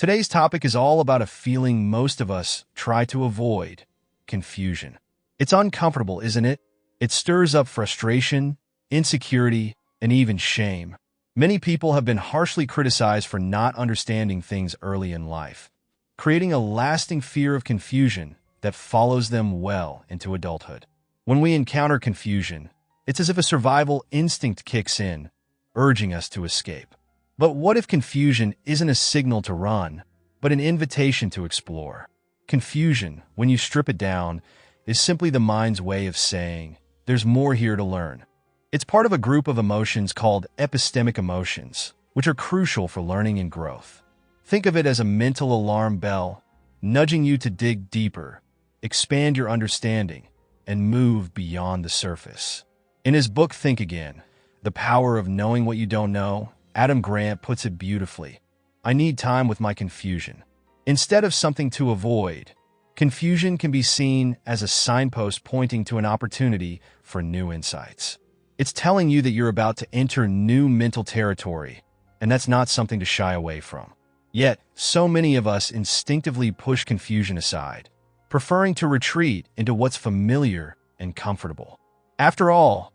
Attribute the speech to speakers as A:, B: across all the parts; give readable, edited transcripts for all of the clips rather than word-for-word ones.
A: Today's topic is all about a feeling most of us try to avoid: confusion. It's uncomfortable, isn't it? It stirs up frustration, insecurity, and even shame. Many people have been harshly criticized for not understanding things early in life, creating a lasting fear of confusion that follows them well into adulthood. When we encounter confusion, it's as if a survival instinct kicks in, urging us to escape. But what if confusion isn't a signal to run, but an invitation to explore? Confusion, when you strip it down, is simply the mind's way of saying, there's more here to learn. It's part of a group of emotions called epistemic emotions, which are crucial for learning and growth. Think of it as a mental alarm bell, nudging you to dig deeper, expand your understanding, and move beyond the surface. In his book, Think Again, The Power of Knowing What You Don't Know, Adam Grant puts it beautifully. I need time with my confusion. Instead of something to avoid, confusion can be seen as a signpost pointing to an opportunity for new insights. It's telling you that you're about to enter new mental territory, and that's not something to shy away from. Yet, so many of us instinctively push confusion aside, preferring to retreat into what's familiar and comfortable. After all,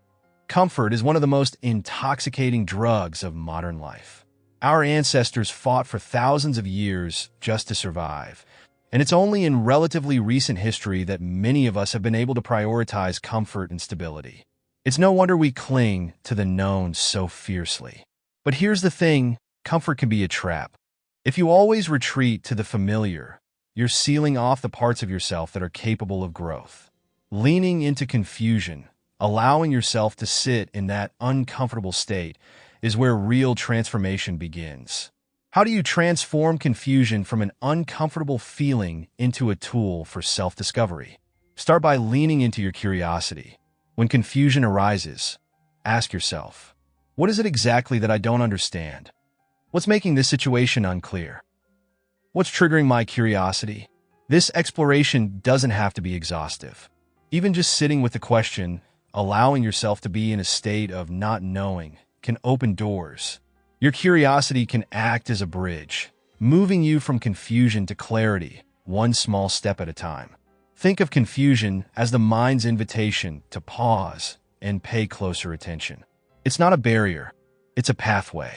A: comfort is one of the most intoxicating drugs of modern life. Our ancestors fought for thousands of years just to survive, and it's only in relatively recent history that many of us have been able to prioritize comfort and stability. It's no wonder we cling to the known so fiercely. But here's the thing: comfort can be a trap. If you always retreat to the familiar, you're sealing off the parts of yourself that are capable of growth. Leaning into confusion, allowing yourself to sit in that uncomfortable state, is where real transformation begins. How do you transform confusion from an uncomfortable feeling into a tool for self-discovery? Start by leaning into your curiosity. When confusion arises, ask yourself, what is it exactly that I don't understand? What's making this situation unclear? What's triggering my curiosity? This exploration doesn't have to be exhaustive. Even just sitting with the question, allowing yourself to be in a state of not knowing, can open doors. Your curiosity can act as a bridge, moving you from confusion to clarity, one small step at a time. Think of confusion as the mind's invitation to pause and pay closer attention. It's not a barrier, it's a pathway.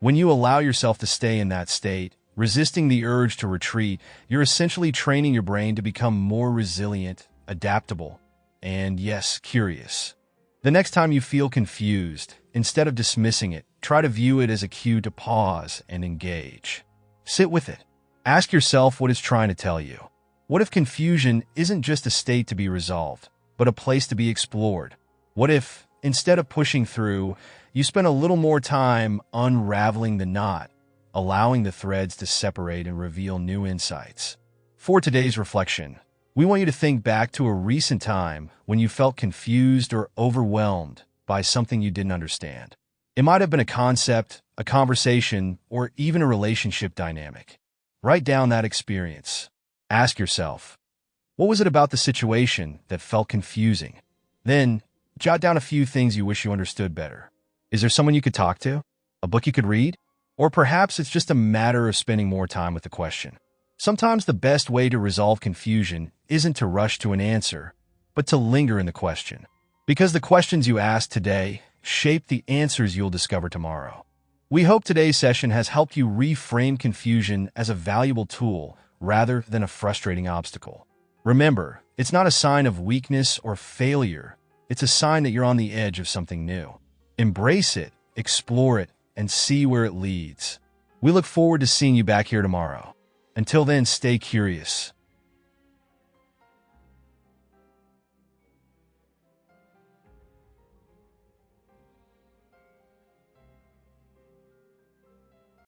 A: When you allow yourself to stay in that state, resisting the urge to retreat, you're essentially training your brain to become more resilient, adaptable, and yes, curious. The next time you feel confused, instead of dismissing it, try to view it as a cue to pause and engage. Sit with it. Ask yourself what it's trying to tell you. What if confusion isn't just a state to be resolved, but a place to be explored? What if, instead of pushing through, you spend a little more time unraveling the knot, allowing the threads to separate and reveal new insights? For today's reflection, we want you to think back to a recent time when you felt confused or overwhelmed by something you didn't understand. It might have been a concept, a conversation, or even a relationship dynamic. Write down that experience. Ask yourself, what was it about the situation that felt confusing? Then, jot down a few things you wish you understood better. Is there someone you could talk to? A book you could read? Or perhaps it's just a matter of spending more time with the question. Sometimes the best way to resolve confusion isn't to rush to an answer, but to linger in the question. Because the questions you ask today shape the answers you'll discover tomorrow. We hope today's session has helped you reframe confusion as a valuable tool rather than a frustrating obstacle. Remember, it's not a sign of weakness or failure. It's a sign that you're on the edge of something new. Embrace it, explore it, and see where it leads. We look forward to seeing you back here tomorrow. Until then, stay curious,